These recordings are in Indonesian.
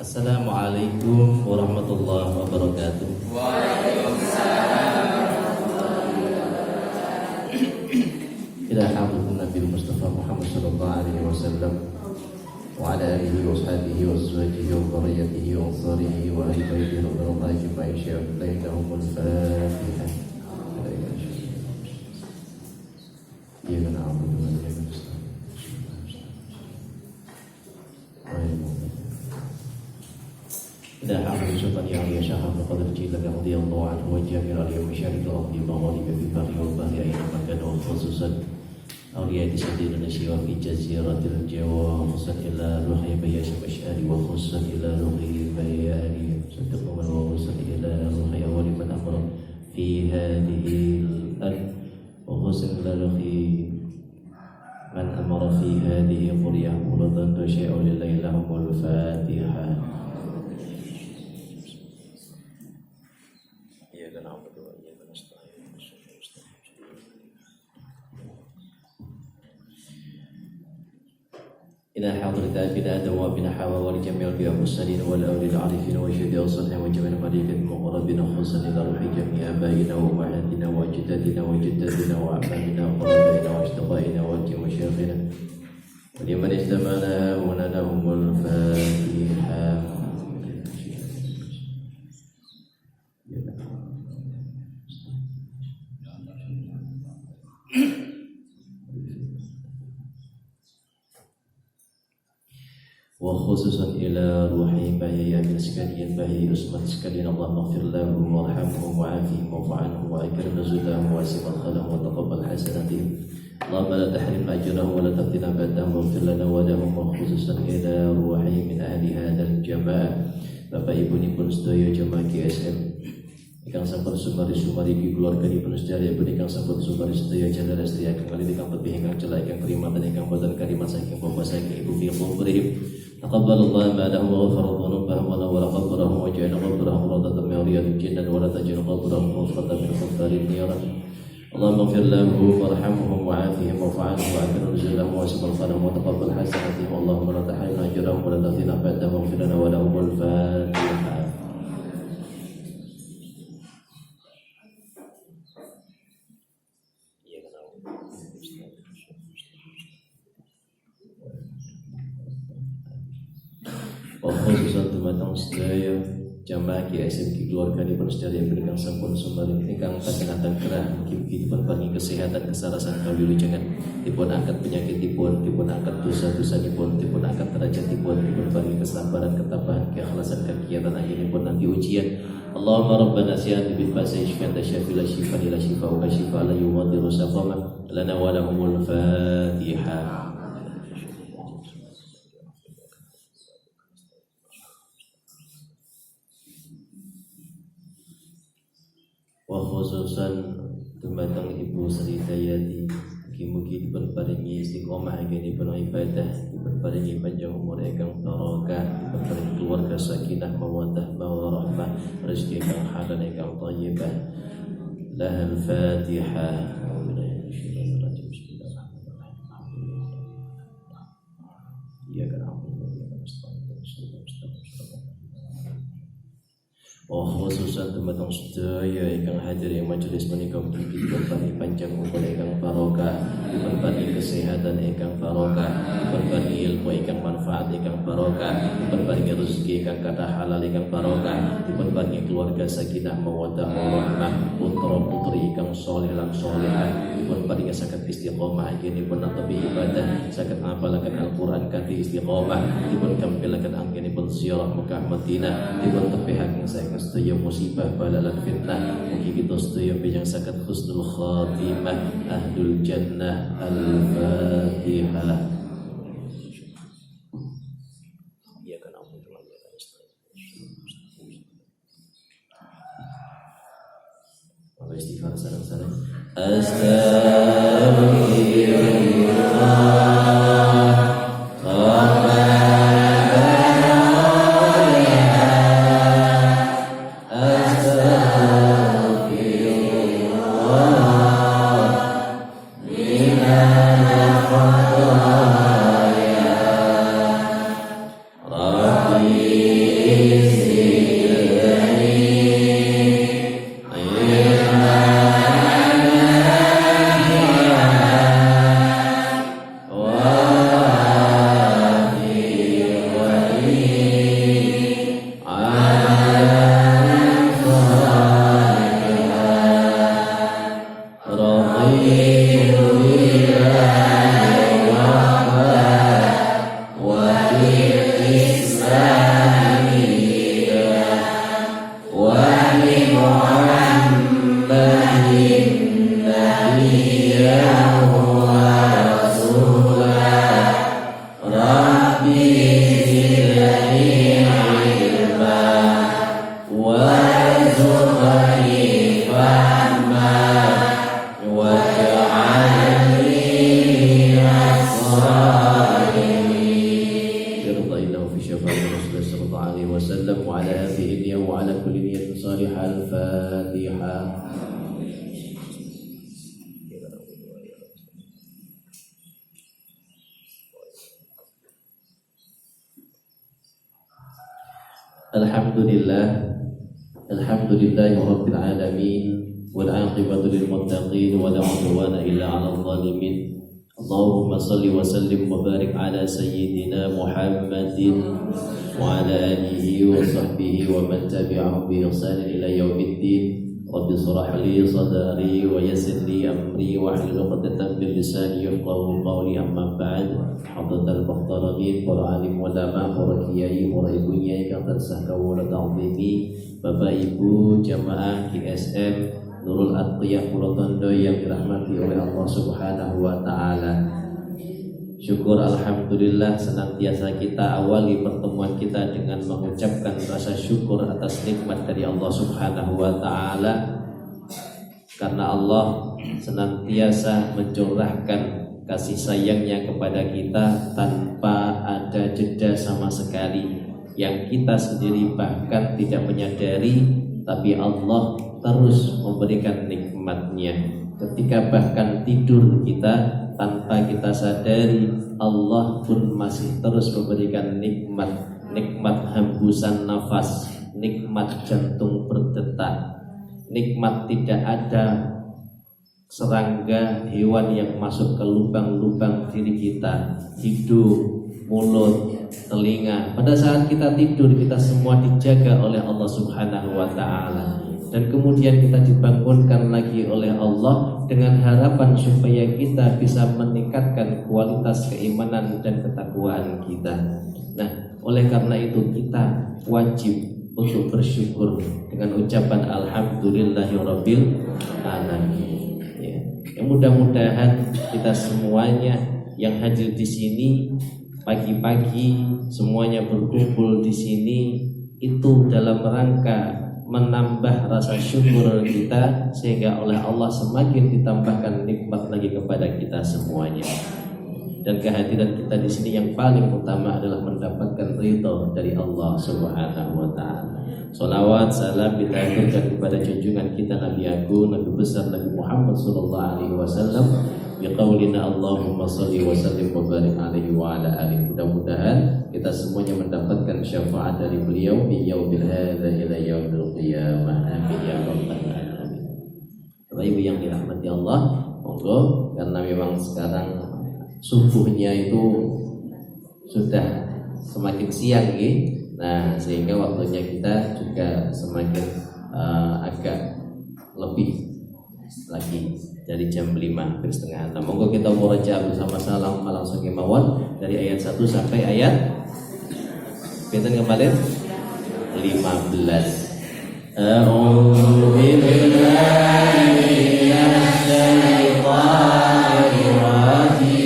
Assalamualaikum warahmatullahi wabarakatuh. Ila hadratin Nabi Mustafa Muhammad sallallahu alaihi wasallam wa ala alihi wa sahbihi wa azwajihi wa dhurriyyatihi wa ansarihi wa ahli baitihi radhiyallahu ajma'in syai'an lahumul Fatihah. Ya na'budu wa iyyaka nasta'in. إذا حمد سلطان يعني شهر فقد جيل رضي الله عنه وجابر اليوم مشارك الأرض مغارب في البر والبحر أينما كان وخصوصا أولياء سيد النسي وفي جزيرة الجوار إلى روح بياس الأشعري وخصوصا إلى روح بياني صدق من وخصوصا إلى روح أول من أمر في هذه الأرض وخصوصا إلى روح من أمر في هذه القرية ورضا شيء لله لهم الفاتحة. إلى حضرة أبينا آدم وأبينا حواء ولجميع الأنبياء والمرسلين والأولياء العارفين والشهداء والصالحين وجميع الملائكة المقربين خصوصا إلى روح جميع آبائنا وأمهاتنا وأجدادنا وجداتنا وأعمامنا وقرابائنا وأصدقائنا ومشايخنا ولمن استمعنا هنا لهم الفاتحة. وخصوصا إلى روحي بهي من سكالين بهي عثمان سكالين اللهم اغفر لهم وارحمهم وعافهم واعف عنهم وأكرم نزلهم واسع مدخلهم وتقبل حسناتهم اللهم لا تحرمنا أجرهم ولا تفتنا بعدهم واغفر لنا ولهم. وخصوصا إلى روحي من أهل هذا الجماعة Bapak Ibu nipun sedaya jamaah GSM ingkang sampun sumari di keluarga nipun sedaya ingkang sampun sumari sedaya jendela sedaya kembali ingkang lebih ingkang celak ingkang kerimatan ingkang boten karimat saking bapak saking ibu fi quburihim. Taqabbalallahu ma lahum wa ghafara dhunubahum wa nawwara qabrahum wa ja'ala qabrahum rawdatan min riyadil jannah wa la taj'al qabrahum hufratan min huffarin niran. Allahumma ighfir lahum warhamhum wa'afihim wa'fu 'anhum wa'akrim nuzulahum wa asbal khalahum wa taqabbal hasanatihim. Allahumma la tahrimna ajrahum wa la taftina ba'dahum waghfir lana wa lahum al-Fatihah. Khususan dumateng sedaya jamaah GSM keluarga dipun sedaya ingkang sampun sumari ingkang kasenatan kerah mugi-mugi dipun paringi kesehatan kesarasan kawilujengan dipun angkat penyakitipun dipun angkat dosa-dosanipun dipun angkat derajatipun dipun paringi kesabaran ketabahan keikhlasan kegiatan anggenipun nanti ujian. Allahumma rabbana siyati bil fasih syifan tasyafi la syifa ila syifa wa syifa la yughadiru saqama lana wa lahumul Fatihah. Wa khususan dumateng Ibu Sri Dayati mugi-mugi dipun paringi istiqomah anggenipun ibadah dipun paringi panjang umur ingkang barokah dipun paringi keluarga sakinah mawaddah warahmah rezeki ingkang halal ingkang thayyibah. Lahal Fatihah. Khususan dumateng sedaya ingkang hadir ing majelis menika mugi dipun paringi panjang umur ingkang barokah, dipun paringi kesehatan ingkang barokah, dipun paringi ilmu ingkang manfaat ingkang barokah, dipun paringi rezeki ingkang kathah halal ingkang barokah, dipun paringi keluarga sakinah mawaddah warahmah, putra-putri ingkang saleh lan salehah, dipun paringi saged istiqomah anggenipun nampi ibadah, saged ngapalaken Al-Qur'an kanthi istiqomah, dipun kampilaken anggenipun ziarah Mekah Madinah, dipun tepihaken saking sedaya musibah balalan fitnah mugi kita sedaya panjang saged husnul khatimah ahlul jannah. Al-Fatihah. Ya kan Alhamdulillah. Wa istighfar sareng-sareng. Astagfirullah. Rabbi Alhamdulillahi rabbil alamin wal aqibatu lil muttaqin wa la udwana illa 'alal zalimin. Allahumma shalli wa sallim wa barik ala sayyidina Muhammadin wa ala alihi wa sahbihi wa man tabi'ahum bi ihsan ila yaumiddin. Rabbi shrah li sadri wa yassir li amri wa hlul 'uqdatam min lisani yafqahu qawli. Amma ba'd. Hadratal muhtaramin, para alim ulama, para kiai, para ibu nyai kang tansah kawula ta'zimi, Bapak Ibu jamaah GSM Nurul Atqiyah Pulau Tondo yang dirahmati oleh Allah Subhanahu wa taala. Syukur alhamdulillah senantiasa kita awali pertemuan kita dengan mengucapkan rasa syukur atas nikmat dari Allah Subhanahu wa taala, karena Allah senantiasa mencurahkan kasih sayangnya kepada kita tanpa ada jeda sama sekali, yang kita sendiri bahkan tidak menyadari, tapi Allah terus memberikan nikmatnya. Ketika bahkan tidur kita tanpa kita sadari, Allah pun masih terus memberikan nikmat hembusan nafas, nikmat jantung berdetak, nikmat tidak ada serangga hewan yang masuk ke lubang-lubang diri kita, hidung, mulut, telinga. Pada saat kita tidur, kita semua dijaga oleh Allah Subhanahu wa taala. Dan kemudian kita dibangunkan lagi oleh Allah dengan harapan supaya kita bisa meningkatkan kualitas keimanan dan ketakwaan kita. Nah, oleh karena itu kita wajib untuk bersyukur dengan ucapan alhamdulillahirabbil alamin. Ya, mudah-mudahan kita semuanya yang hadir di sini pagi-pagi semuanya berkumpul di sini itu dalam rangka menambah rasa syukur kita, sehingga oleh Allah semakin ditambahkan nikmat lagi kepada kita semuanya. Dan kehadiran kita di sini yang paling utama adalah mendapatkan ridho dari Allah Subhanahu wa taala. Shalawat salam kita aturkan kepada junjungan kita Nabi Agung, Nabi besar Nabi Muhammad sallallahu alaihi wasallam. Biqaulina Allahumma shalli wa sallim wa barik alaihi wa ala alihi. Mudah-mudahan kita semuanya mendapatkan syafaat dari beliau di yaumil hadza ila yaumil qiyamah. Amin ya rabbal alamin. Bapak Ibu yang dirahmati Allah, monggo, karena memang sekarang subuhnya itu sudah semakin siang ya. Nah, sehingga waktunya kita juga semakin agak lebih lagi dari jam 5 setengah 6. Monggo kita murajaah bersama-sama langsung kemawon dari ayat 1 sampai ayat pinten kemarin 15. A'udzu billahi minasy syaithanir rajim.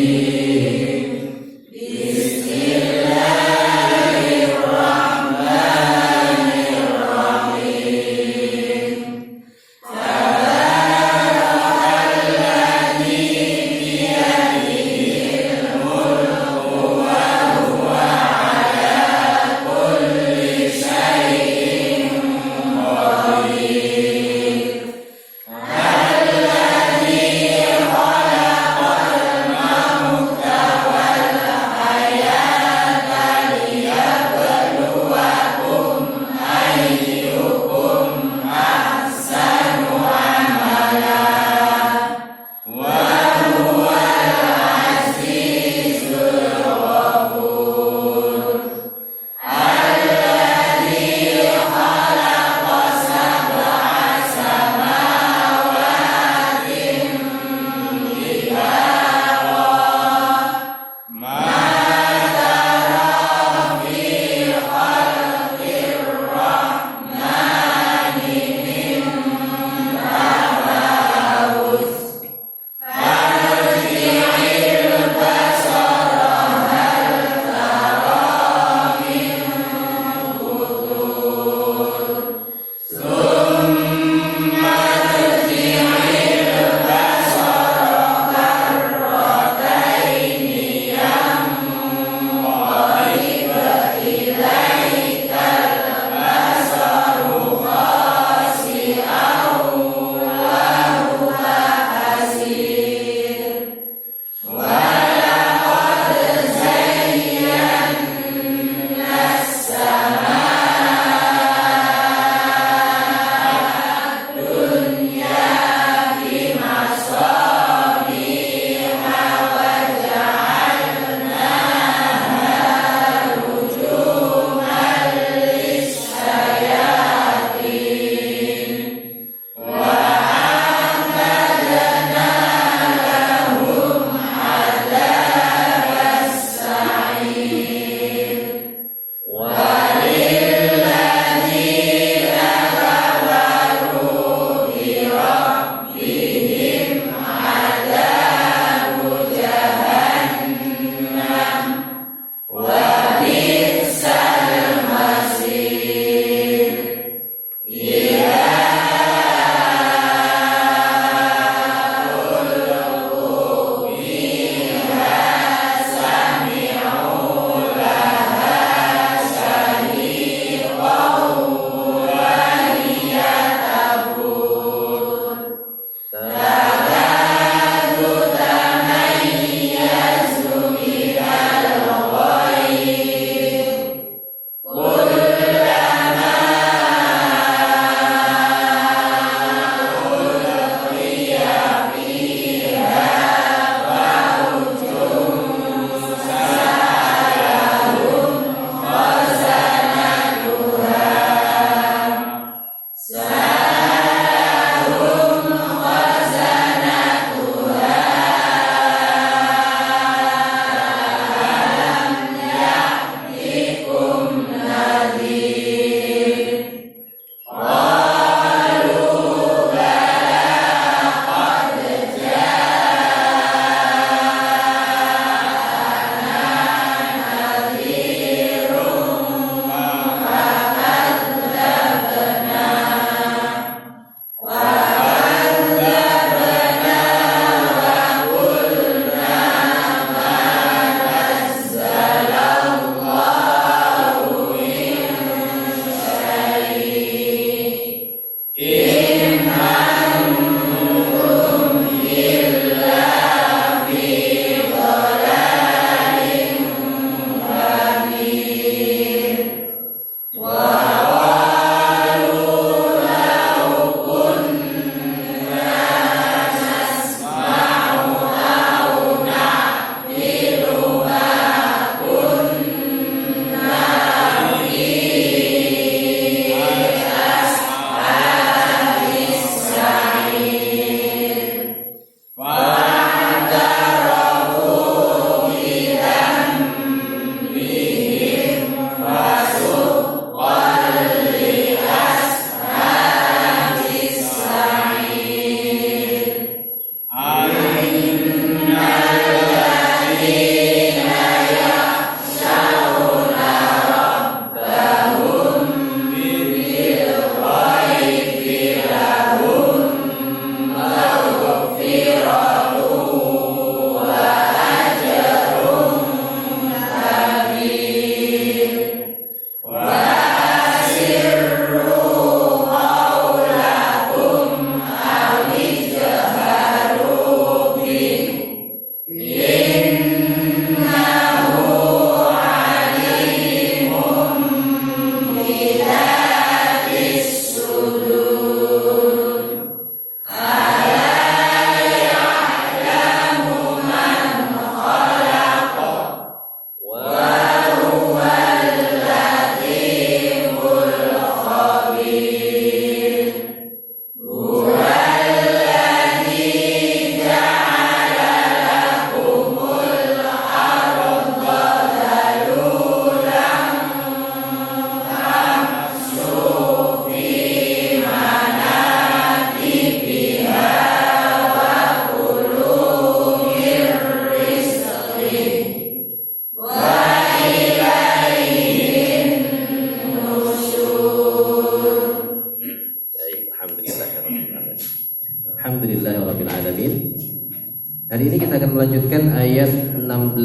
Hari ini kita akan melanjutkan ayat 16.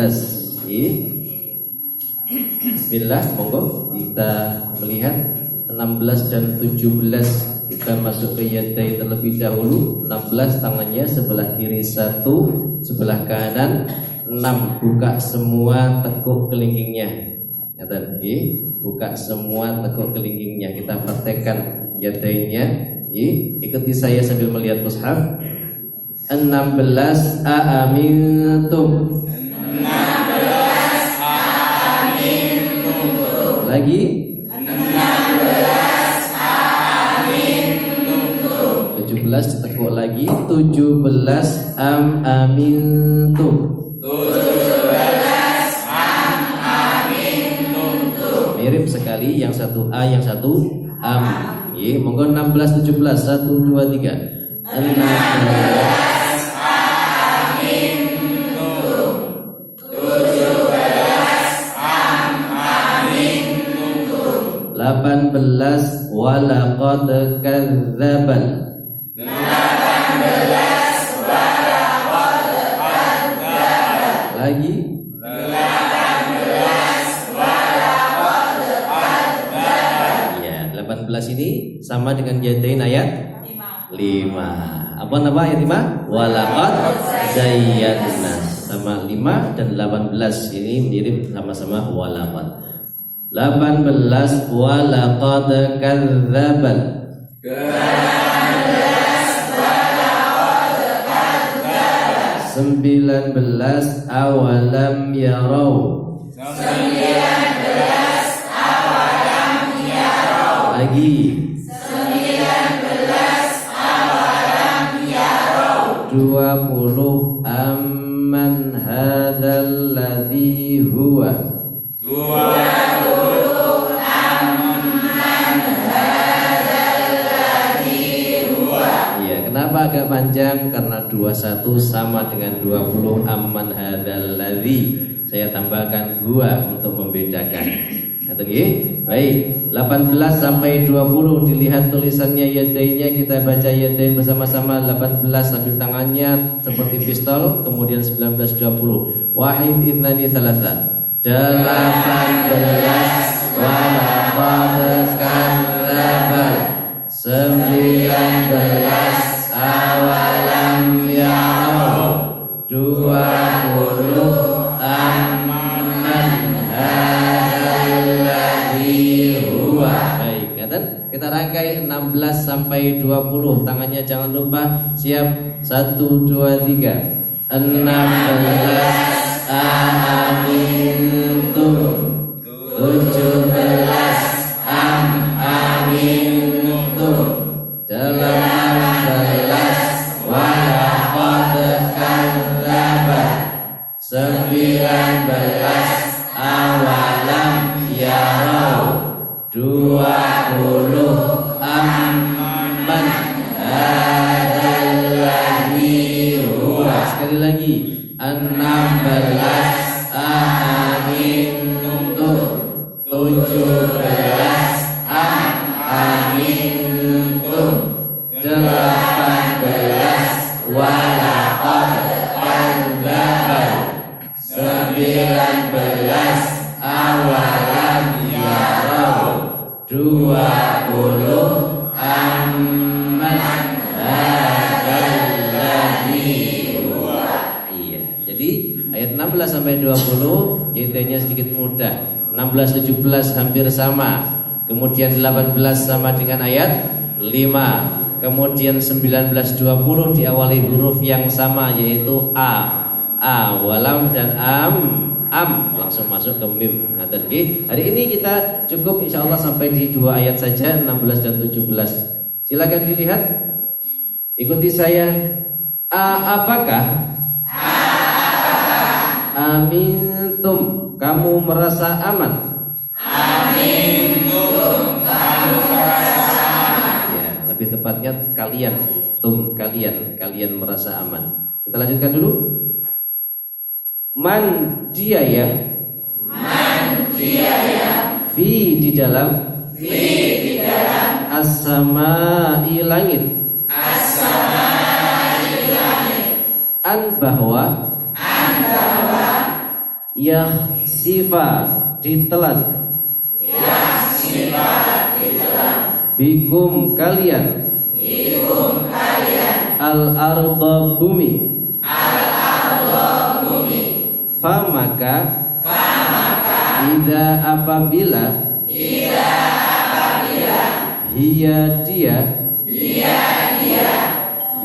Bismillah, monggo kita melihat 16 dan 17. Kita masuk ke yadai terlebih dahulu. 16 tangannya sebelah kiri 1, sebelah kanan 6. Buka semua tekuk kelingkingnya. Buka semua tekuk kelingkingnya. Kita praktekkan yadainya. Ikuti saya sambil melihat mushaf. 16 aamintum. 16 aamintum. Lagi 16 aamintum. 17 ditekuk lagi. 17 amintum. 17 amintum. Mirip sekali, yang satu a, yang satu am. Monggo 16 17 1 2 3. 16 18 walaqad kadzdzabal. 18 walaqad kadzdzabal. Lagi 18 walaqad kadzdzabal. ya, 18 ini sama dengan yadain ayat 5. Apa nama ayat 5? Walaqad zayyana. Sama 5 dan 18 ini mirip, sama-sama walaqad. 18 walaqad kadzdzabal. 19 awalam yarau. 19 awalam yarau. Lagi 19 awalam yarau. 20 amman hadzal ladzi huwa. 20 Kenapa agak panjang? Karena 21 sama dengan 20 amman hadzal ladzi. Saya tambahkan huwa untuk membedakan. Baik, 18 sampai 20 dilihat tulisannya yadainya, kita baca yadain bersama-sama. 18 sambil tangannya seperti pistol, kemudian 19 20. Wahid itnani thalatha. 18 walaqad kadzdzabal. 19 awalam yarau. 20 amman hadzal ladzi huwa. Baik, kita rangkai 16 sampai 20. Tangannya jangan lupa. Siap? 1 2 3. 16 amintum. 17 amintum. 18 walaqad kadzdzabal. 19 awalam yarau. 20 amman hadzal ladzi huwa. Sekali lagi 16 amintum. 17 amintum. 18 walaqad kadzdzabal. 19 awalam yarau. 20 amman hadzal ladzi huwa. Iya. Jadi ayat 16 sampai 20 yaitu sedikit mudah. 16 17 hampir sama. Kemudian 18 sama dengan ayat 5. Kemudian 19 20 diawali huruf yang sama yaitu a. Walam dan am langsung masuk ke mim. Hari ini kita cukup insyaallah sampai di 2 ayat saja, 16 dan 17. Silakan dilihat. Ikuti saya. Apakah? Amintum, kamu merasa aman? Amintum, kamu merasa aman. Ya, lebih tepatnya kalian, kalian merasa aman. Kita lanjutkan dulu. Man dia ya. Fi di dalam. As-sama'i langit. bahwa yakhsifa ditelan bikum kalian al-arda bumi famaka idza apabila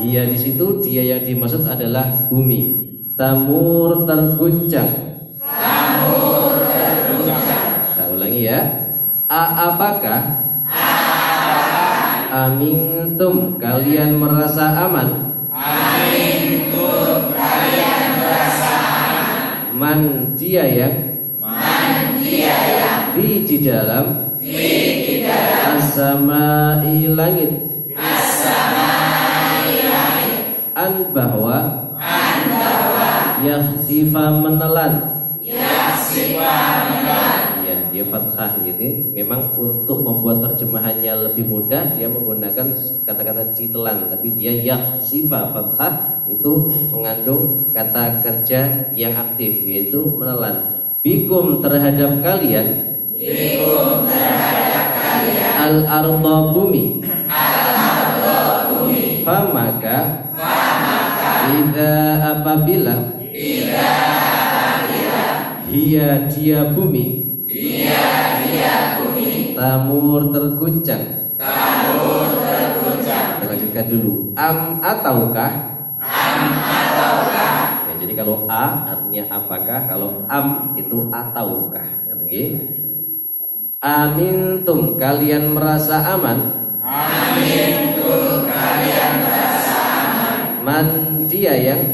hiya di situ dia yang dimaksud adalah bumi tamur terguncang. Kita ulangi ya. Apakah amintum kalian merasa aman? Man dia yang fi di dalam as-samai langit an bahwa yakhsifa menelan ya dia fathah gitu. Memang untuk membuat terjemahannya lebih mudah dia menggunakan kata-kata ditelan, tapi dia yakhsifa fathah itu mengandung kata kerja yang aktif yaitu menelan. Bikum terhadap kalian al-arda bumi famaka idza apabila hiya dia bumi tamur terguncang. Kita lanjutkan dulu. Ataukah ya, jadi kalau a artinya apakah, kalau itu ataukah. Amintum kalian merasa aman. Man dia yang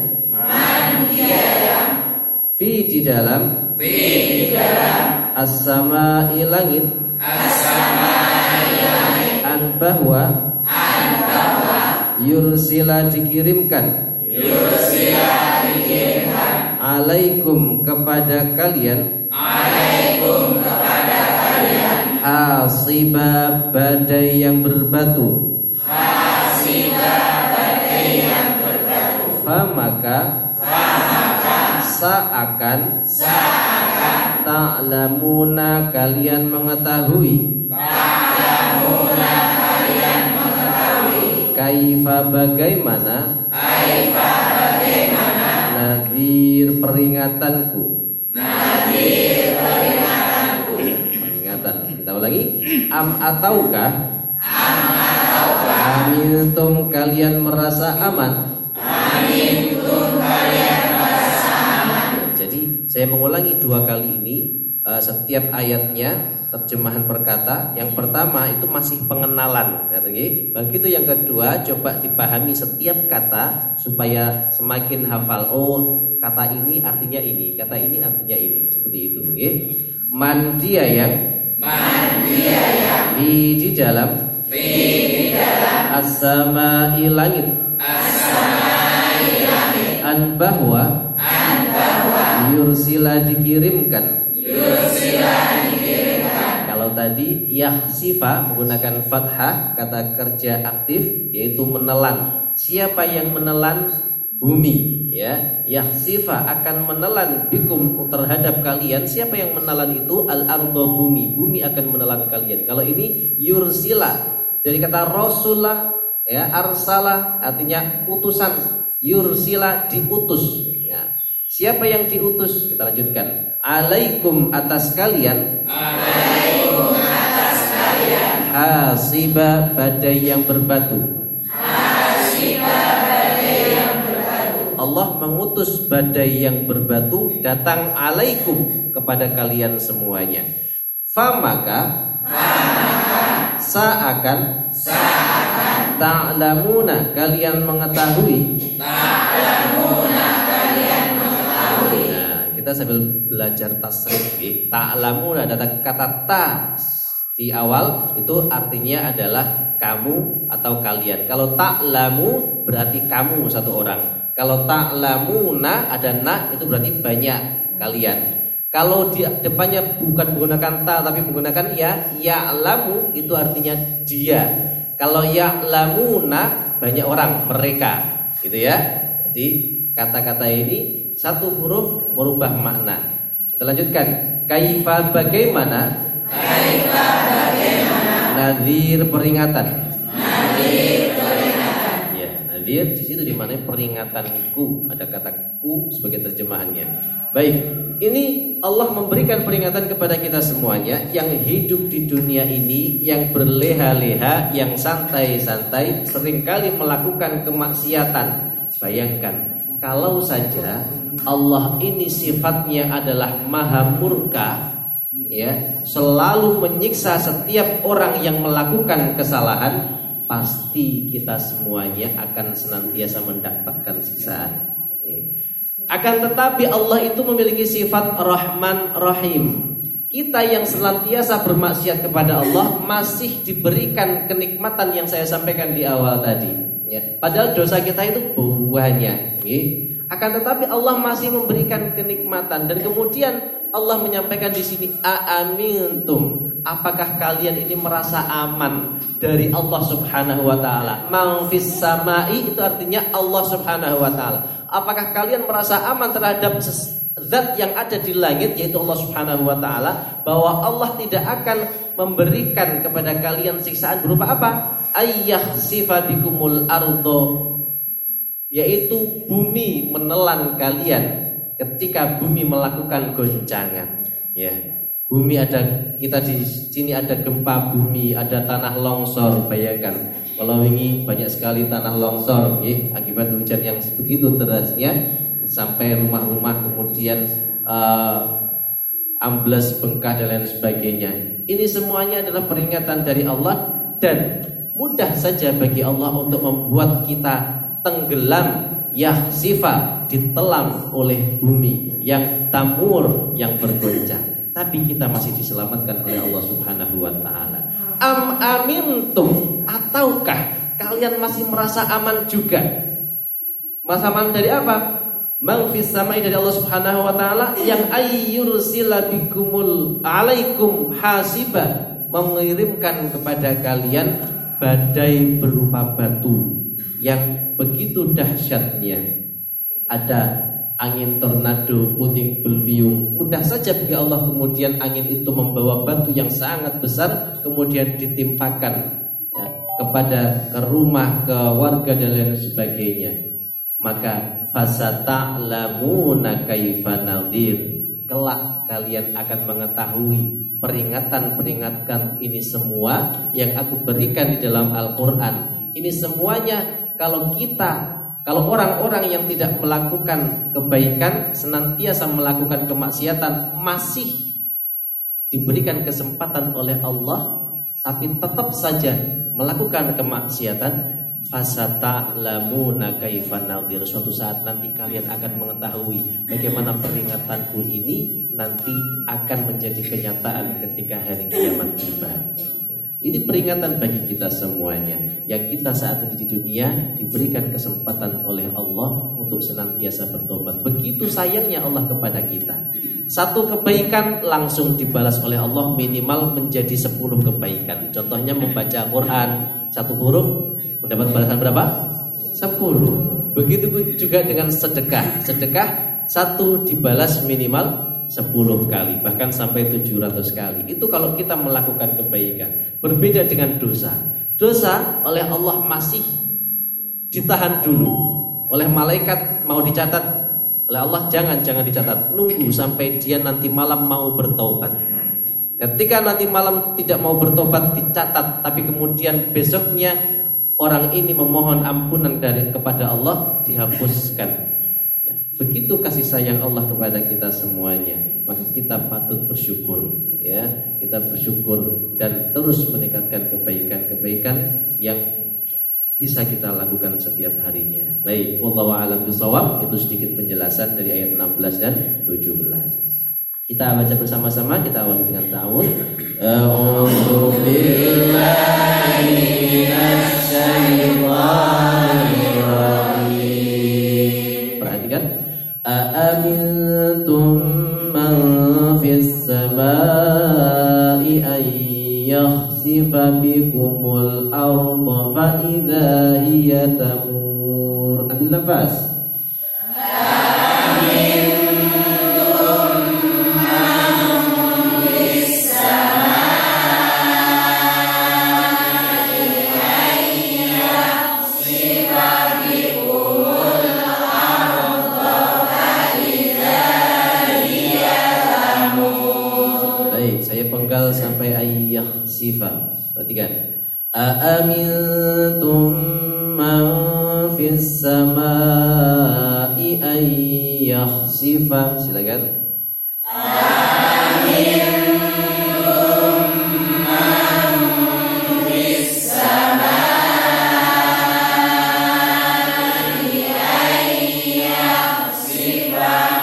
fi di dalam as-samai langit an bahwa yursila dikirimkan alaikum kepada kalian hasiba badai yang berbatu. Famaka seakan ta'lamuna kalian mengetahui kaifa bagaimana nadhir peringatanku. Peringatan. Kita ulangi. Ataukah amintum kalian merasa aman. Jadi saya mengulangi dua kali ini setiap ayatnya terjemahan perkata. Yang pertama itu masih pengenalan. Begitu yang kedua coba dipahami setiap kata supaya semakin hafal. Oh, kata ini artinya ini, kata ini artinya ini, seperti itu. Man dia yang di dalam as-samai langit an bahwa yursila dikirimkan. Kalau tadi yakhsifa menggunakan fathah kata kerja aktif yaitu menelan. Siapa yang menelan? Bumi ya. Yakhsifa akan menelan bikum terhadap kalian. Siapa yang menelan itu? Al-arda bumi. Bumi akan menelan kalian. Kalau ini yursila dari kata rasulah ya, arsalah artinya utusan. Yursila diutus ya. Siapa yang diutus? Kita lanjutkan. Alaikum atas kalian. Hasiba badai yang berbatu. Allah mengutus badai yang berbatu datang alaikum kepada kalian semuanya. Famaka seakan ta'lamuna kalian mengetahui. Nah, kita sambil belajar tasrif. Ta'lamuna ada kata ta di awal itu artinya adalah kamu atau kalian. Kalau ta'lamu berarti kamu satu orang. Kalau ta'lamuna ada na itu berarti banyak kalian. Kalau di depannya bukan menggunakan ta tapi menggunakan ya, ya'lamu itu artinya dia. Kalau ya'lamuna banyak orang, mereka, gitu ya. Jadi kata-kata ini satu huruf merubah makna. Kita lanjutkan. Kaifa bagaimana? Kaifa bagaimana? Nadhir peringatan. Nadhir peringatan. Ya, nadhir di situ dimana peringatanku, ada kata ku sebagai terjemahannya. Baik, ini Allah memberikan peringatan kepada kita semuanya yang hidup di dunia ini, yang berleha-leha, yang santai-santai, seringkali melakukan kemaksiatan. Bayangkan, kalau saja Allah ini sifatnya adalah maha murka, ya, selalu menyiksa setiap orang yang melakukan kesalahan, pasti kita semuanya akan senantiasa mendapatkan siksaan. Akan tetapi Allah itu memiliki sifat Rahman Rahim. Kita yang senantiasa bermaksiat kepada Allah masih diberikan kenikmatan yang saya sampaikan di awal tadi, ya. Padahal dosa kita itu banyak, ya. Akan tetapi Allah masih memberikan kenikmatan. Dan kemudian Allah menyampaikan di sini, aamintum, apakah kalian ini merasa aman dari Allah Subhanahu wa taala? Man fis samai itu artinya Allah Subhanahu wa taala. Apakah kalian merasa aman terhadap zat yang ada di langit, yaitu Allah Subhanahu wa taala, bahwa Allah tidak akan memberikan kepada kalian siksaan berupa apa? Ayyahsifa bikumul ardo, yaitu bumi menelan kalian ketika bumi melakukan goncangan, ya. Bumi ada, kita di sini ada gempa bumi, ada tanah longsor. Bayangkan, kalau ini banyak sekali tanah longsor, ya, akibat hujan yang begitu derasnya sampai rumah-rumah kemudian ambles, bengkak dan lain sebagainya. Ini semuanya adalah peringatan dari Allah, dan mudah saja bagi Allah untuk membuat kita tenggelam, yahsifa, ditelan oleh bumi yang tamur, yang bergoncang. Tapi kita masih diselamatkan oleh Allah Subhanahu wa taala. Am amintum, ataukah kalian masih merasa aman juga? Merasa aman dari apa? Man fis samai, dari Allah Subhanahu wa taala, yang ayyursila bikumul alaikum hasiba, mengirimkan kepada kalian badai berupa batu yang begitu dahsyatnya. Ada angin tornado, puting beliung. Mudah saja bagi Allah kemudian angin itu membawa batu yang sangat besar, kemudian ditimpakan, ya, kepada rumah, ke warga dan lain sebagainya. Maka fasata'lamuna kaifa nadhir, kelak kalian akan mengetahui peringatan ini semua yang aku berikan di dalam Al-Quran. Ini semuanya kalau orang-orang yang tidak melakukan kebaikan, senantiasa melakukan kemaksiatan, masih diberikan kesempatan oleh Allah, tapi tetap saja melakukan kemaksiatan, fasata'lamuna kaifa nadhir, suatu saat nanti kalian akan mengetahui bagaimana peringatanku ini nanti akan menjadi kenyataan ketika hari kiamat tiba. Ini peringatan bagi kita semuanya, yang kita saat ini di dunia diberikan kesempatan oleh Allah untuk senantiasa bertobat. Begitu sayangnya Allah kepada kita. Satu kebaikan langsung dibalas oleh Allah minimal menjadi 10 kebaikan. Contohnya membaca Quran, satu huruf mendapat balasan berapa? 10. Begitu juga dengan sedekah. Sedekah satu dibalas minimal 10 kali, bahkan sampai 700 kali. Itu kalau kita melakukan kebaikan. Berbeda dengan dosa. Dosa oleh Allah masih ditahan dulu. Oleh malaikat mau dicatat, oleh Allah jangan dicatat. Nunggu sampai dia nanti malam mau bertobat. Ketika nanti malam tidak mau bertobat dicatat, tapi kemudian besoknya orang ini memohon ampunan kepada Allah, dihapuskan. Begitu kasih sayang Allah kepada kita semuanya. Maka kita patut bersyukur, ya. Kita bersyukur dan terus meningkatkan kebaikan-kebaikan yang bisa kita lakukan setiap harinya. Baik, wallahu a'lam bishawab. Itu sedikit penjelasan dari ayat 16 dan 17. Kita baca bersama-sama, kita awali dengan ta'awudz. A'udzu billahi minasy syaithanir rajim. Perhatikan. Aamintum man fis samai ay yakhsifa bikumul arda fa idza hiya tamur. Ambil nafas. penggal sampai ayyah sifat. Perhatikan. Aamintum man fis samai ayyah sifat. Silakan.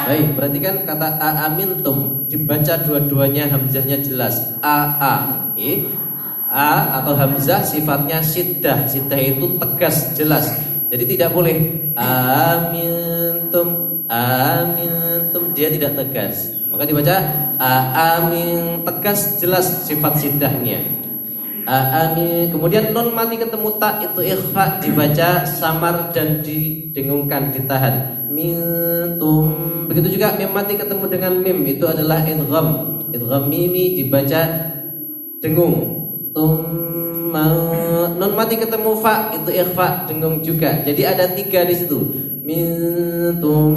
Baik, perhatikan kata aamintum dibaca dua-duanya hamzahnya jelas. A atau hamzah sifatnya syiddah. Syiddah itu tegas, jelas. Jadi tidak boleh amintum dia tidak tegas. Maka dibaca amin, tegas jelas sifat syiddahnya. Amin. Kemudian nun mati ketemu ta itu ikhfa, dibaca samar dan didengungkan, ditahan. Mintum. Begitu juga mim mati ketemu dengan mim itu adalah idgham. Idgham mimi dibaca dengung. Nun mati ketemu fa itu ikhfa, dengung juga. Jadi ada 3 di situ. Mintum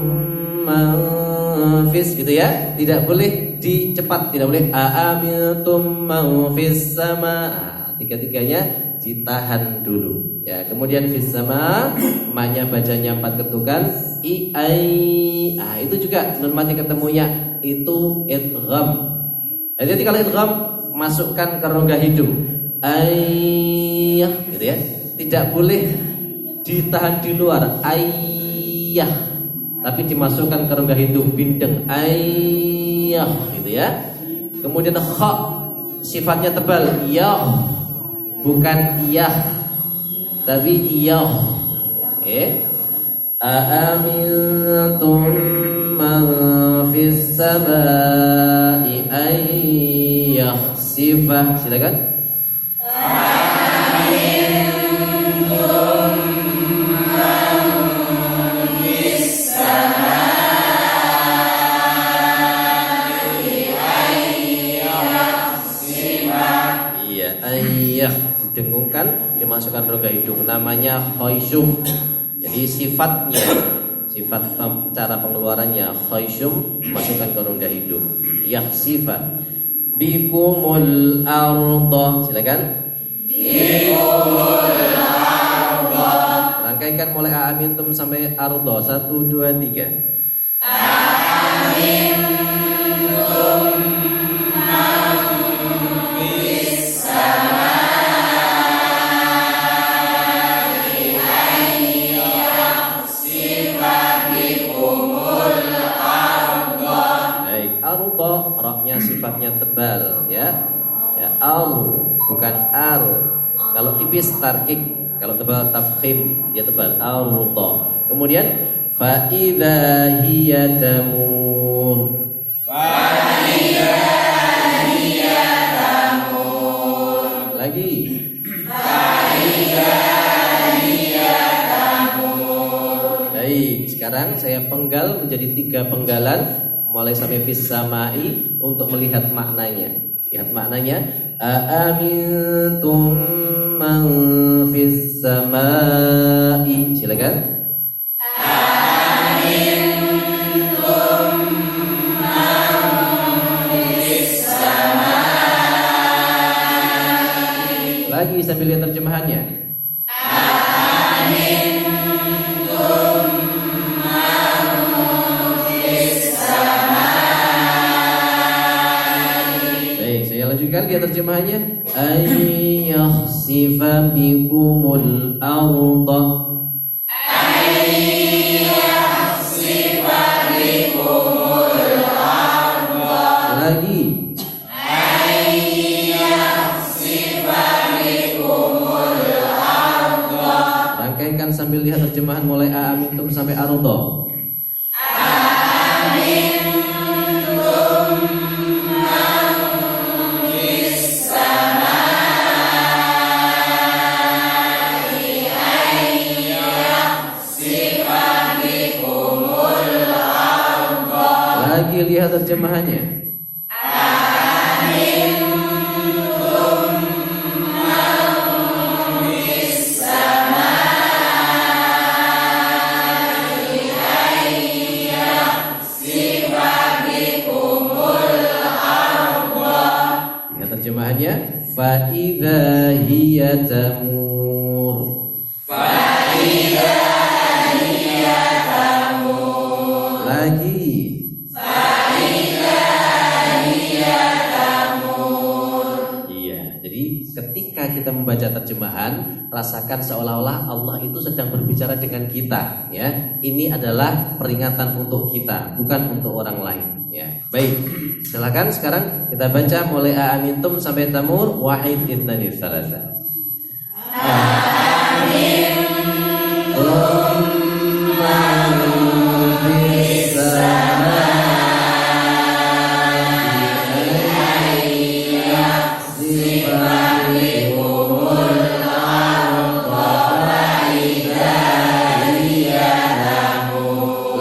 fis gitu ya. Tidak boleh dicepat, tidak boleh aamintum fis sama. Tiga-tiganya ditahan dulu ya. Kemudian fis sama ma-nya bacanya 4 ketukan itu juga nun mati ketemu ya itu idgham. Jadi kalau idgham masukkan ke rongga hidung gitu ya. Tidak boleh ditahan di luar tapi dimasukkan ke rongga hidung bindeng gitu ya. Kemudian kha sifatnya tebal bukan tapi Aamintum man fis samai ayyah sifah. Silakan. Didengungkan, dimasukkan rongga hidung, namanya khayshum. Jadi sifat cara pengeluarannya khayshum, masukkan ke rongga hidung. Sifat bikumul arda. Silakan. Bikumul arda. Rangkaikan mulai aamintum sampai arda. 1, 2, 3. Aamintum roknya sifatnya tebal ya bukan al. Kalau tipis tarkik, kalau tebal tafkhim, dia tebal al-ruta. Kemudian fa idza hiya tamur. Lagi fa idza hiya tamur. Baik, sekarang saya penggal menjadi 3 penggalan mulai sampai fis samai untuk melihat maknanya. Lihat maknanya. Aamintum man fis samai. Silakan. Aamintum man fis samai. Lagi sambil lihat terjemahannya. Aamintum lanjutkan dia terjemahannya ayyahsifa bikumul arda. Ayyahsifa bikumul arda. Lagi ayyahsifa bikumul arda. Rangkaikan sambil lihat terjemahan mulai aamintum sampai arda. Lihat terjemahannya. terjemahannya fa idza hiya tamur. Fa idza hiya tamur. Lagi. Fa idza hiya tamur. Iya, jadi ketika kita membaca terjemahan, rasakan seolah-olah Allah itu sedang berbicara dengan kita, ya. Ini adalah peringatan untuk kita, bukan untuk orang lain, ya. Baik, silakan sekarang kita baca mulai amintum sampai tamur wahid idnani tsalatsa.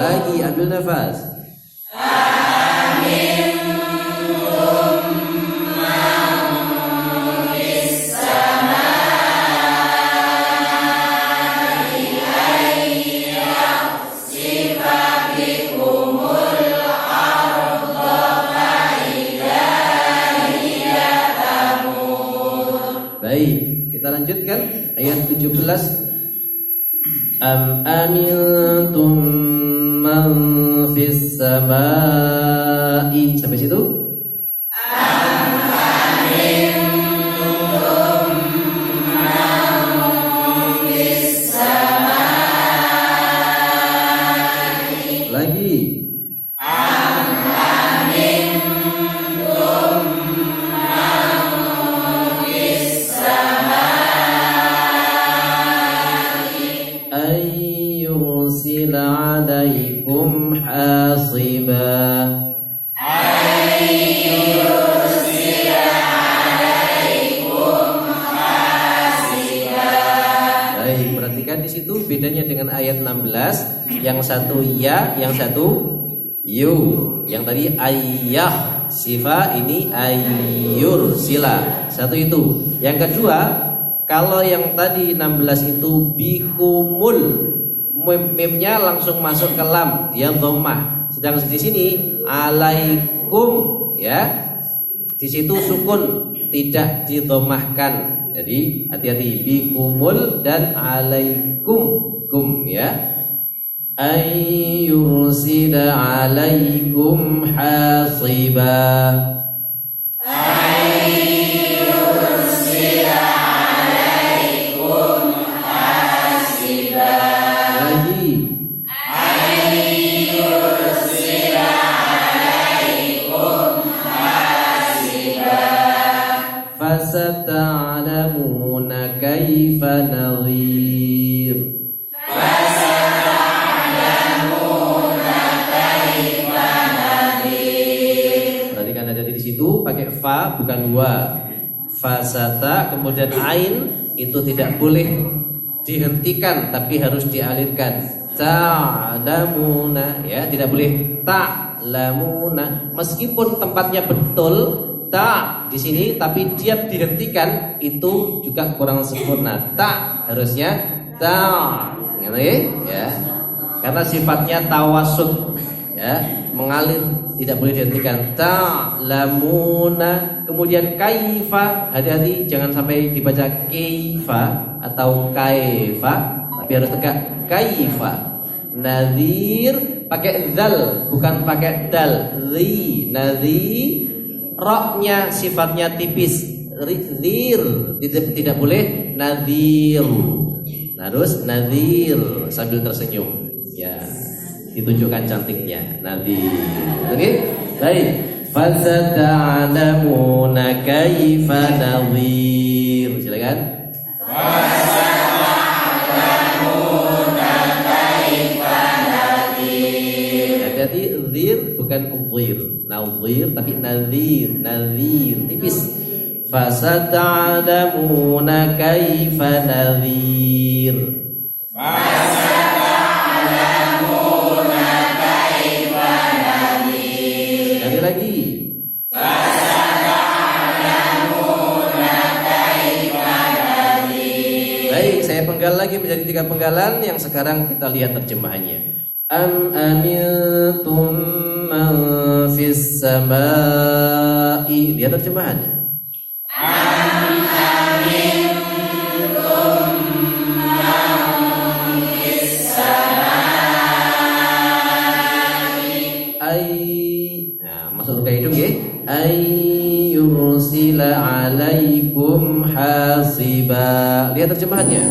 Lagi ambil nafas. Baik, kita lanjutkan ayat 17. Am amintum man fis samai. Sampai situ? Lagi. Ayyursil alaikum hasiba. Baik, perhatikan di situ bedanya dengan ayat 16. Yang satu ya, yang satu yu. Yang tadi ayyah sifa, ini ayyur sila. Satu itu. Yang kedua, kalau yang tadi 16 itu bikumul, mimnya langsung masuk ke lam, dia dhammah. Sedang di sini alaikum, ya. Di situ sukun, tidak didhammahkan. Jadi hati-hati, bikumul dan alaikum, kum, ya. Ayyursila alaikum hasiba. Fasata'lamuna kaifa nadhir. Perhatikan ada di situ pakai fa bukan wa. Fasata kemudian ain itu tidak boleh dihentikan tapi harus dialirkan. Ta'lamuna, ya, tidak boleh ta'lamuna meskipun tempatnya betul ta di sini, tapi dia dihentikan itu juga kurang sempurna. Ta harusnya ta, ya, karena sifatnya tawasud, ya, mengalir, tidak boleh dihentikan. Ta lamuna, kemudian kaifa, hati-hati jangan sampai dibaca kaifa atau kaifa, tapi harus tegak kaifa. Nadhir pakai zal bukan pakai dal. Zi nadhir, roknya sifatnya tipis. Rizir tidak boleh nadhir. Harus nadhir sambil tersenyum, ya, ditunjukkan cantiknya nadhir. Oke, baik. Fasata'lamuna kaifa nadhir. Silakan. Hati-hati, zir bukan udhir, nadhir tapi nadhir, nadhir tipis. Fasata'lamuna kaifa nadhir. Fasata'lamuna kaifa nadhir. Sekali lagi. Fasata'lamuna kaifa nadhir. Baik, saya penggal lagi menjadi 3 penggalan yang sekarang kita lihat terjemahannya. Am amintum man fis samai. Lihat terjemahannya. Masuk ke hidung ya. Ayyursila alaikum hasiba. Lihat terjemahannya.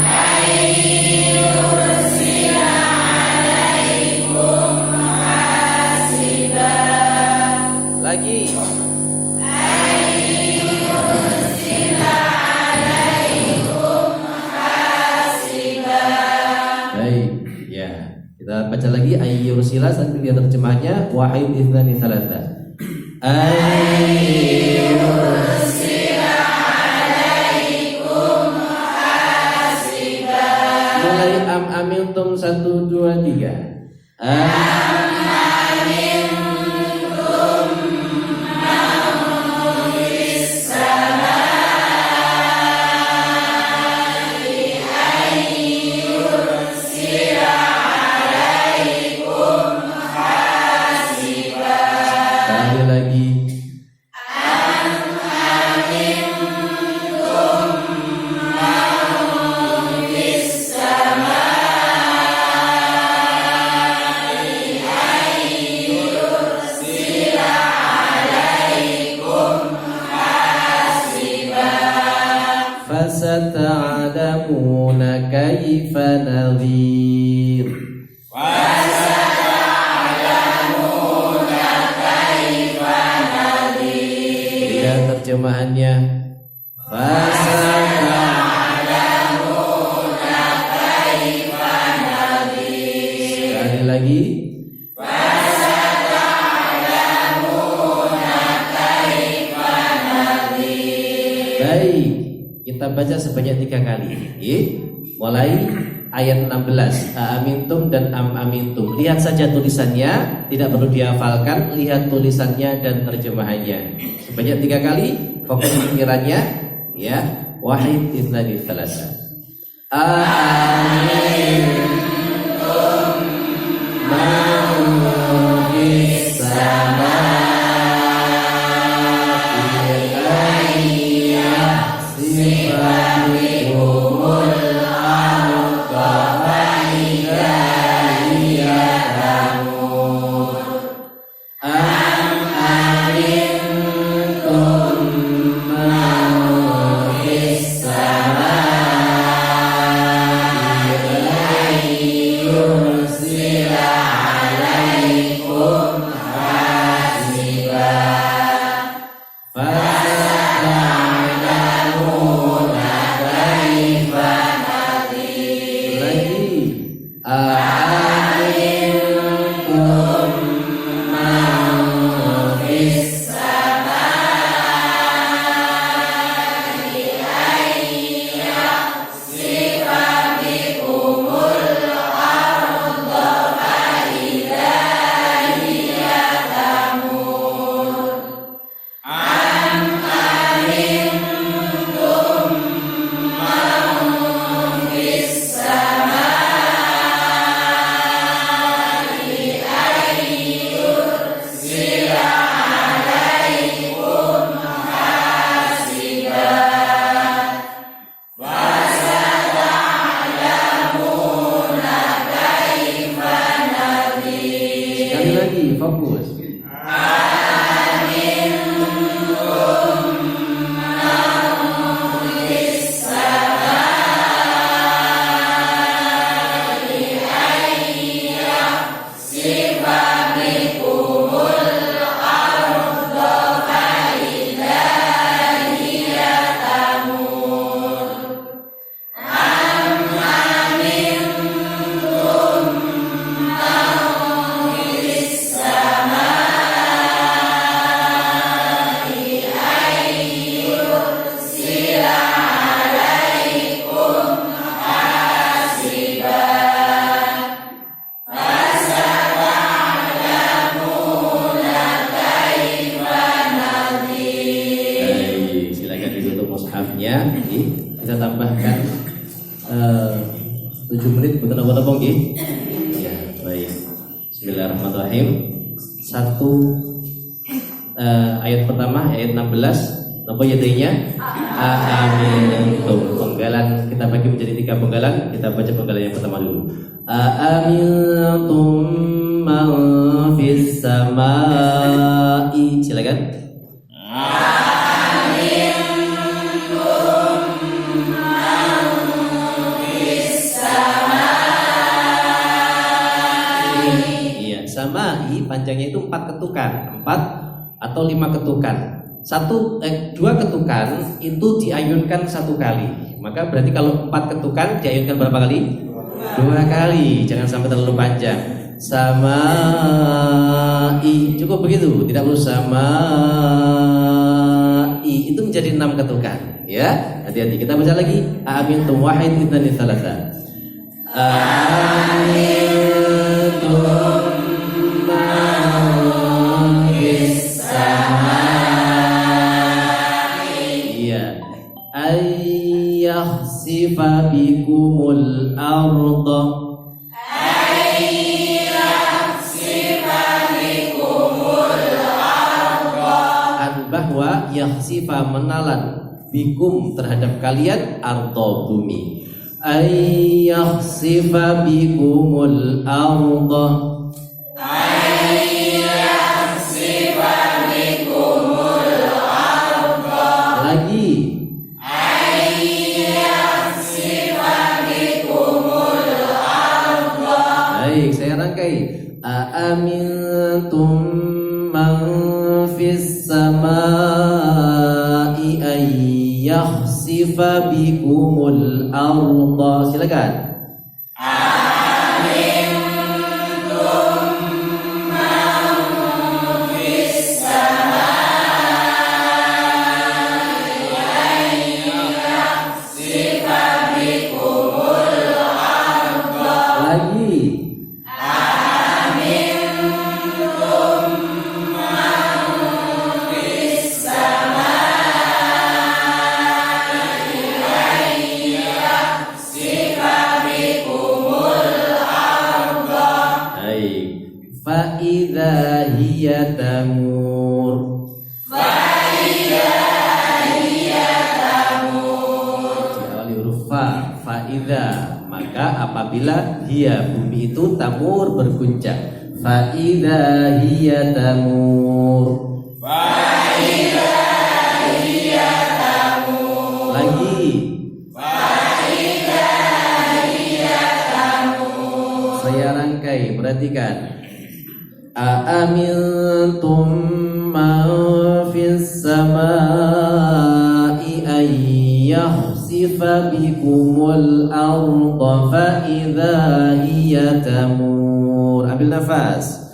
Ayyursila alaikum hasiba. Lagi. Ayyursila alaikum hasiba. Baik, ya. Kita baca lagi ayyursila sambil lihat terjemahannya. Wahid ithnani thalatha. Ayyursila alaikum hasiba. Mulai am-amintum 1, 2, 3. Am-amintum man fis samai ayyursila alaikum hasiba. Sekali lagi. Am-amintum man fis samai ayyursila alaikum hasiba. Fasata'lamuna kaifa nadhir. Fasata'lamuna kaifa nadhir. Lihat terjemahannya. Fasata'lamuna kaifa nadhir. Sekali lagi. Fasata'lamuna kaifa nadhir. Baik, kita baca sebanyak 3 kali. Mulai ayat 16, Aamintum dan am-amintum. Lihat saja tulisannya, tidak perlu dihafalkan. Lihat tulisannya dan terjemahannya. Sebanyak 3 kali, fokus pikirannya. Ya, wahid ithnani thalatha. Aamintum man fis samai ayyahsibakumul arda fa idza hiya tamur. Am-amintum man fis samai ayyursila alaikum hasiba. Fasata'lamuna kaifa nadhir. Lagi. Aamintum man fis Samai ayyahsiba bikumul arda fa idza hiya tamur. Am-amintum man fis samai ayyursila alaikum hasiba. Fasata'lamuna kaifa nadhir. Sekali lagi, fokus. Baik, silakan ditutup mushafnya. Kita tambahkan 7 menit bukan apa-apa nggih. Ya, baik. Bismillahirrahmanirrahim. Ayat pertama, ayat 16. Apa yadainya? Aamintum. Penggalan kita bagi menjadi 3 penggalan. Kita baca penggalan yang pertama dulu. Aamintum man fis samai. Silakan. Samai panjangnya itu 4 ketukan, 4 atau 5 ketukan. 2 ketukan itu diayunkan 1 kali. Maka berarti kalau 4 ketukan diayunkan berapa kali? 2 kali. Jangan sampai terlalu panjang. Samai cukup begitu, tidak perlu samai. Itu menjadi 6 ketukan. Ya, hati-hati. Kita baca lagi. Amintum wahid itnani tsalatsa. Amintum yakhsifa bikumul arda bahwa yakhsifa menalan bikum terhadap kalian arda bumi yakhsifa bikumul arda lagi baik, saya rangkai. Aamintum man fis samai ay yakhsifa bikumul arda. Silakan. Fa'idha hiya tamur. Diawali huruf fa. Fa'idha, maka apabila hiya bumi itu tamur berguncang. Fa'idha hiya tamur. Lagi. Saya rangkai, perhatikan. Aamintum man fis samai ay yakhsifa bikumul arda fa idza hiya tamur. Ambil nafas.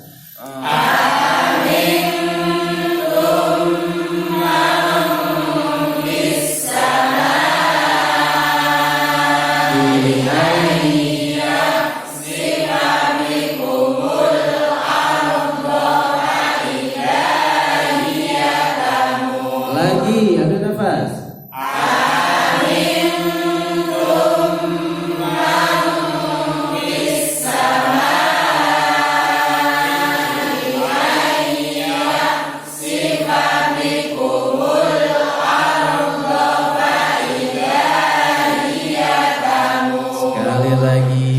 Lagi, ambil nafas. Sekali lagi.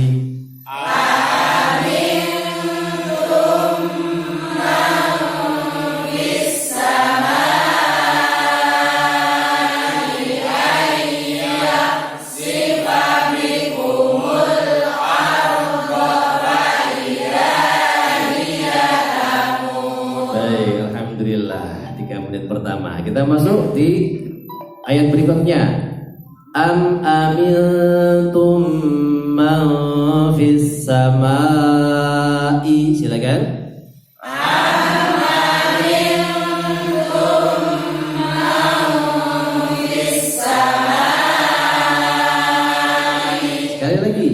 Alhamdulillah, 3 menit pertama. Kita masuk di ayat berikutnya. Am amintum man fis samai. Silakan. Sekali lagi.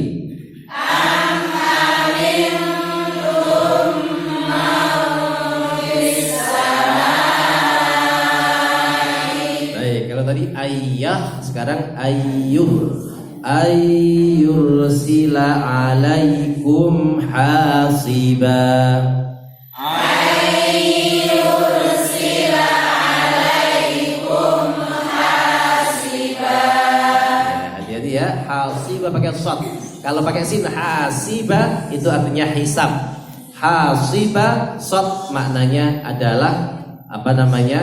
Tadi ayah, sekarang ayyursila alaikum hasiba. Ayyursila alaikum hasiba pakai shad. Kalau pakai sin hasiba itu artinya hisab. Hasiba shad maknanya adalah apa namanya?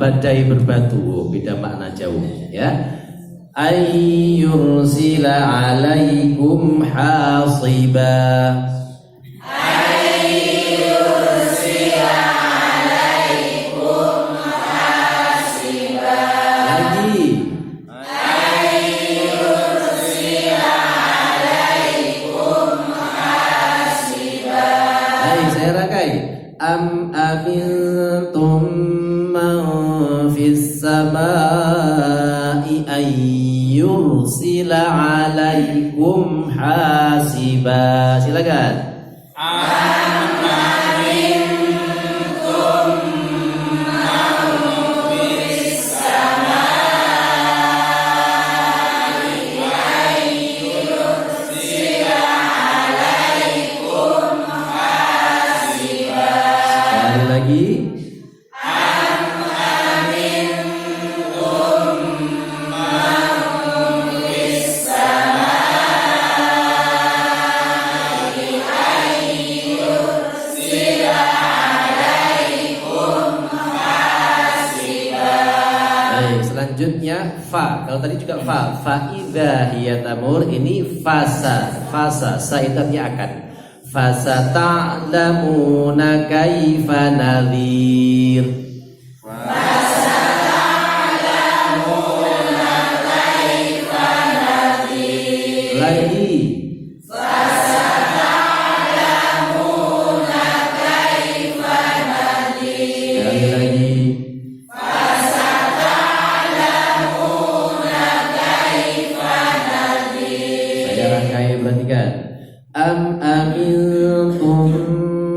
Badai berbatu, beda makna jauh ya. Ayyursila alaikum hasiba. Am amintum man fis samai ay yursila alaikum hasiba. Silakan. Am amintum man fis samai ay yursila alaikum hasiba. Sekali lagi. Selanjutnya fa. Kalau tadi juga fa. Fa idza hiya tamur, ini fasa. Fasa sa itu artinya akan. Fasa ta'lamuna kaifa nadhir. Fasa ta'lamuna kaifa nadhir. Lagi. Fasa ta'lamuna kaifa nadhir. Sekali lagi. Perhatikan. Am amintum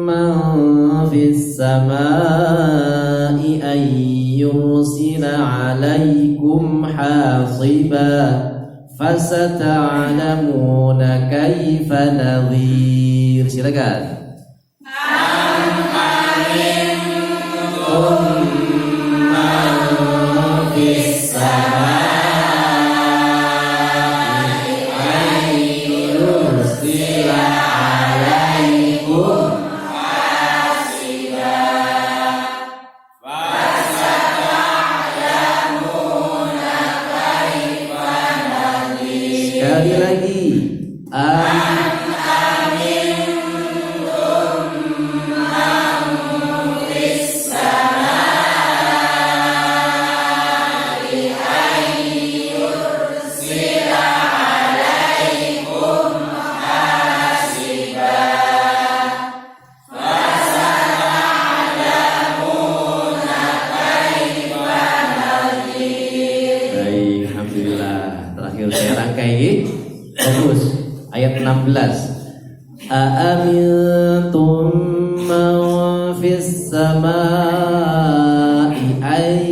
man fis samai ay yursila alaikum hasiba fasata'lamuna kaifa nadhir. Silakan. Am amintum man fis samai sekali lagi. Bagus. Ayat 16. Aamintum man fis samai ay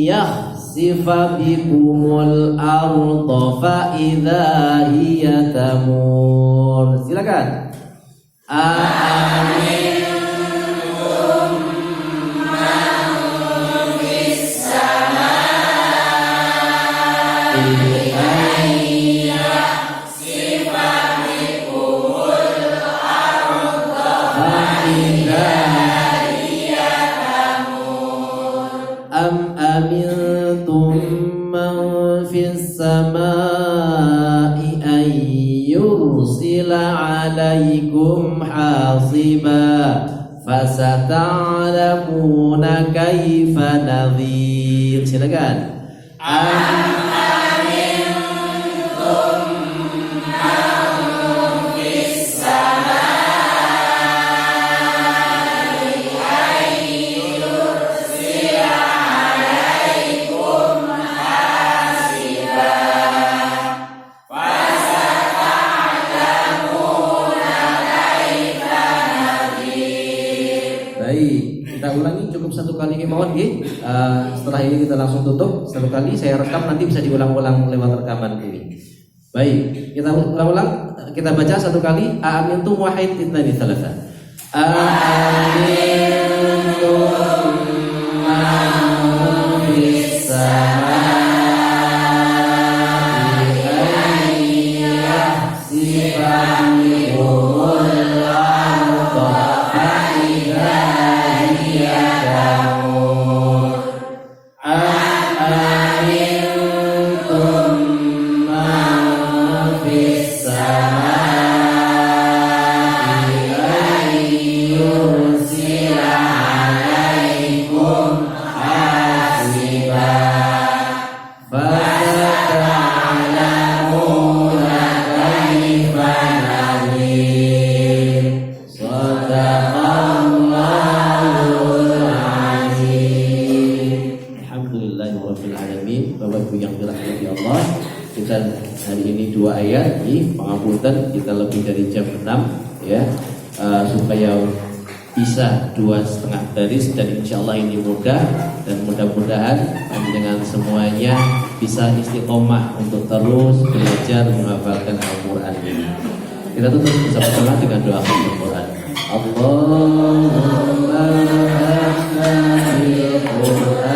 yakhsifa bikumul arda fa idza hiya tamur. Silakan. Aamintum man fis samai am amintum man fis samai ay yursila alaikum hasiba fasata'lamuna kaifa nadhir. Silakan. Am amintum man fis samai ay yursila alaikum hasiba fasata'lamuna kaifa nadhir. Baik, kita ulangi cukup satu kali kemauan nggih. Setelah ini kita langsung tutup satu kali, saya rekam nanti bisa diulang-ulang lewat rekaman ini. Baik, kita ulang-ulang, kita baca satu kali. Aamintum wahid itnani thalatha. Aamintum man fis samai ay Alhamdulillahirrahmanirrahim. Bapak Ibu yang dirahmati Allah, kita hari ini 2 ayat di pengapunten, kita lebih dari jam 6 ya, supaya bisa 2,5 baris, dan insya Allah ini mudah, dan mudah-mudahan dengan semuanya bisa istiqomah untuk terus belajar menghafalkan Al-Quran ini. Kita tutup bersama-sama dengan doa Al-Quran. Allahumma hafidhil Quran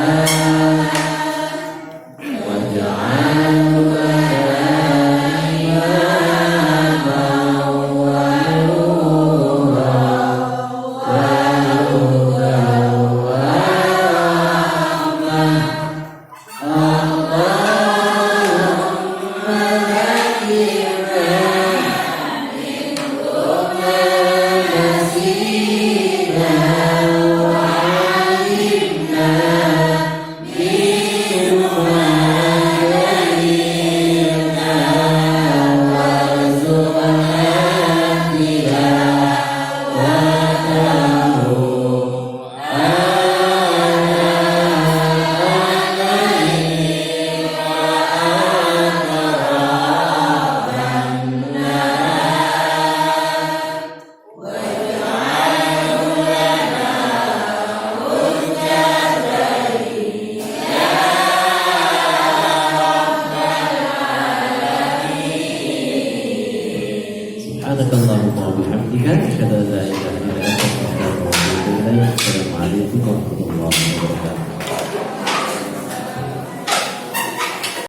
Subhanakallahumma wa bihamdika asyhadu an la ilaha illa anta astaghfiruka wa atubu ilaik. Assalamualaikum warahmatullahi wabarakatuh.